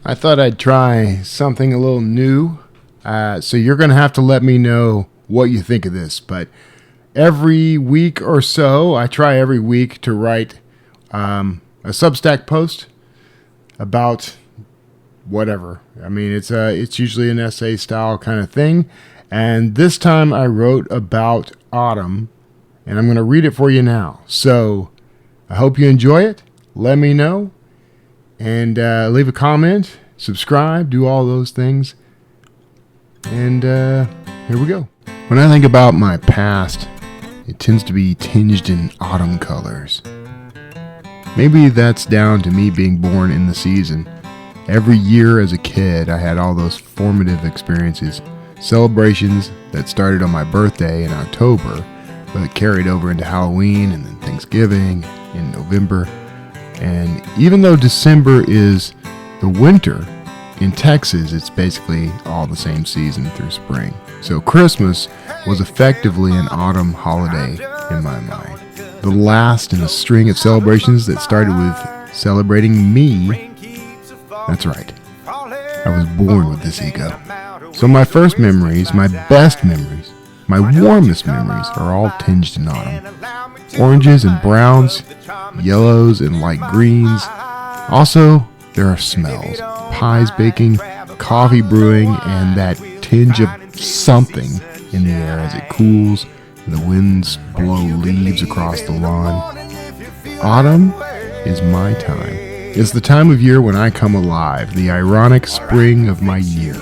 I thought I'd try something a little new. So you're going to have to let me know what you think of this. But every week or so, I try every week to write a Substack post about whatever. I mean, it's usually an essay style kind of thing. And this time I wrote about autumn, and I'm going to read it for you now. So I hope you enjoy it. Let me know. And leave a comment, subscribe, do all those things. And here we go. When I think about my past, it tends to be tinged in autumn colors. Maybe that's down to me being born in the season. Every year as a kid, I had all those formative experiences. Celebrations that started on my birthday in October, but carried over into Halloween and then Thanksgiving in November. And even though December is the winter, in Texas it's basically all the same season through spring. So Christmas was effectively an autumn holiday in my mind. The last in a string of celebrations that started with celebrating me. That's right. I was born with this ego. So my first memories, my best memories, my warmest memories are all tinged in autumn. Oranges and browns, yellows and light greens. Also, there are smells. Pies baking, coffee brewing, and that tinge of something in the air as it cools and the winds blow leaves across the lawn. Autumn is my time. It's the time of year when I come alive, the ironic spring of my year.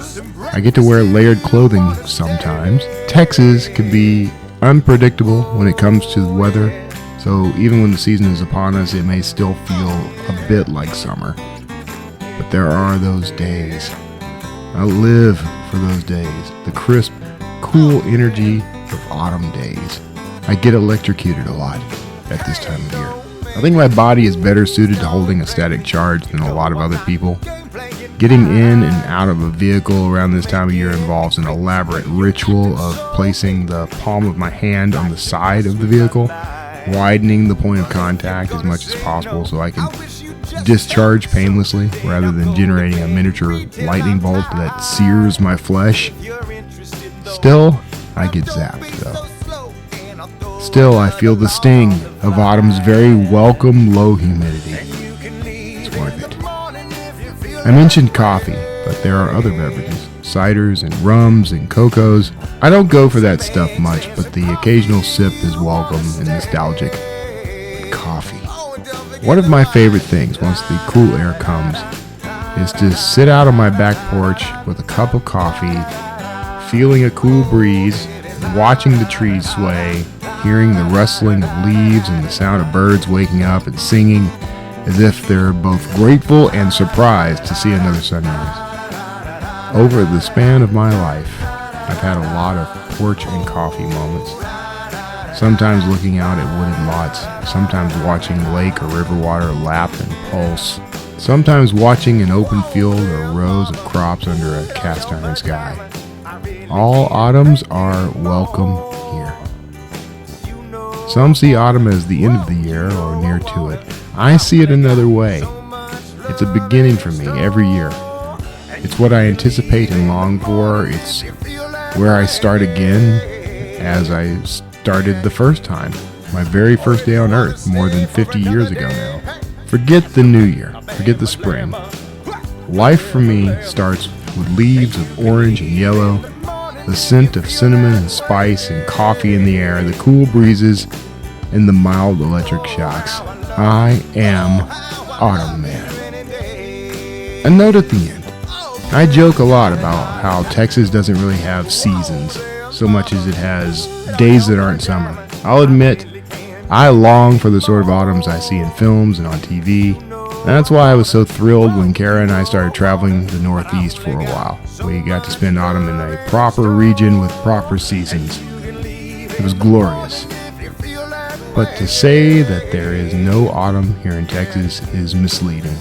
I get to wear layered clothing sometimes. Texas can be unpredictable when it comes to the weather, so even when the season is upon us, it may still feel a bit like summer. But there are those days. I live for those days, the crisp, cool energy of autumn days. I get electrocuted a lot at this time of year. I think my body is better suited to holding a static charge than a lot of other people. Getting in and out of a vehicle around this time of year involves an elaborate ritual of placing the palm of my hand on the side of the vehicle, widening the point of contact as much as possible so I can discharge painlessly rather than generating a miniature lightning bolt that sears my flesh. Still, I get zapped though. Still, I feel the sting of autumn's very welcome low humidity. It's worth it. I mentioned coffee, but there are other beverages, ciders and rums and cocos. I don't go for that stuff much, but the occasional sip is welcome and nostalgic. Coffee. One of my favorite things once the cool air comes is to sit out on my back porch with a cup of coffee, feeling a cool breeze, watching the trees sway, hearing the rustling of leaves and the sound of birds waking up and singing as if they're both grateful and surprised to see another sunrise. Over the span of my life, I've had a lot of porch and coffee moments. Sometimes looking out at wooded lots, sometimes watching lake or river water lap and pulse, sometimes watching an open field or rows of crops under a cast iron sky. All autumns are welcome here. Some see autumn as the end of the year or near to it. I see it another way. It's a beginning for me every year. It's what I anticipate and long for. It's where I start again as I started the first time. My very first day on Earth, more than 50 years ago now. Forget the new year. Forget the spring. Life for me starts with leaves of orange and yellow, the scent of cinnamon and spice and coffee in the air, the cool breezes, and the mild electric shocks. I am Autumn Man. A note at the end. I joke a lot about how Texas doesn't really have seasons so much as it has days that aren't summer. I'll admit, I long for the sort of autumns I see in films and on TV. That's why I was so thrilled when Kara and I started traveling the Northeast for a while. We got to spend autumn in a proper region with proper seasons. It was glorious. But to say that there is no autumn here in Texas is misleading.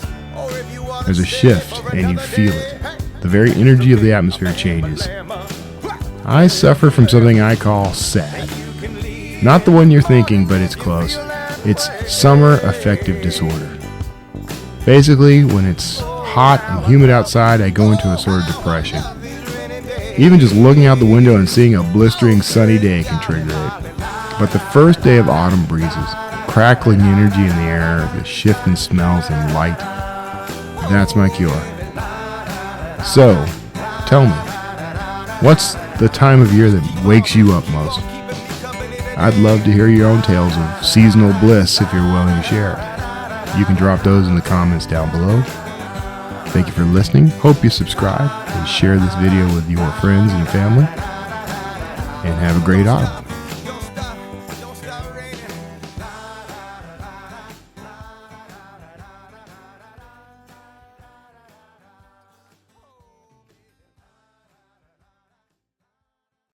There's a shift, and you feel it. The very energy of the atmosphere changes. I suffer from something I call SAD. Not the one you're thinking, but it's close. It's summer affective disorder. Basically, when it's hot and humid outside, I go into a sort of depression. Even just looking out the window and seeing a blistering sunny day can trigger it. But the first day of autumn breezes, crackling energy in the air, the shifting smells and light, that's my cure. So, tell me, what's the time of year that wakes you up most? I'd love to hear your own tales of seasonal bliss if you're willing to share it. You can drop those in the comments down below. Thank you for listening. Hope you subscribe and share this video with your friends and family. And have a great autumn.